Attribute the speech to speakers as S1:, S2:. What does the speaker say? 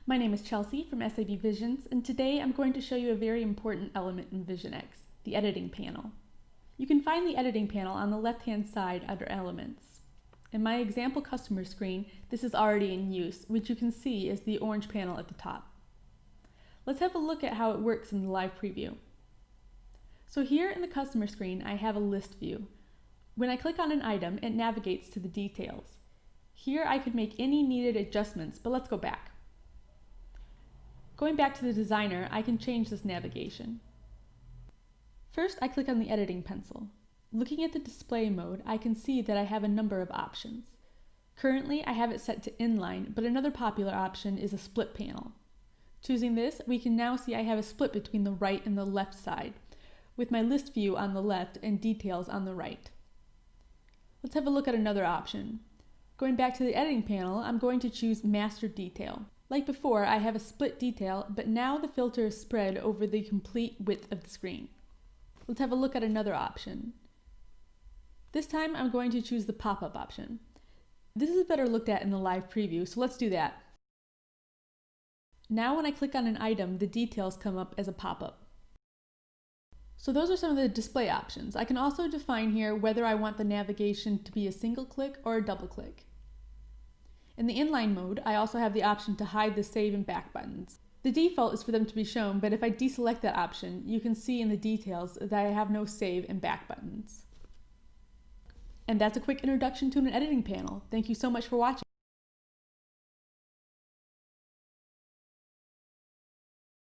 S1: My name is Chelsea from SAB Visions, and today I'm going to show you a very important element in VisionX, the editing panel. You can find the editing panel on the left-hand side under Elements. In my example customer screen, this is already in use, which you can see is the orange panel at the top. Let's have a look at how it works in the live preview. So here in the customer screen, I have a list view. When I click on an item, it navigates to the details. Here I could make any needed adjustments, but let's go back. Going back to the designer, I can change this navigation. First, I click on the editing pencil. Looking at the display mode, I can see that I have a number of options. Currently, I have it set to inline, but another popular option is a split panel. Choosing this, we can now see I have a split between the right and the left side, with my list view on the left and details on the right. Let's have a look at another option. Going back to the editing panel, I'm going to choose Master Detail. Like before, I have a split detail, but now the filter is spread over the complete width of the screen. Let's have a look at another option. This time I'm going to choose the pop-up option. This is better looked at in the live preview, so let's do that. Now when I click on an item, the details come up as a pop-up. So those are some of the display options. I can also define here whether I want the navigation to be a single click or a double click. In the inline mode, I also have the option to hide the save and back buttons. The default is for them to be shown, but if I deselect that option, you can see in the details that I have no save and back buttons. And that's a quick introduction to an editing panel. Thank you so much for watching.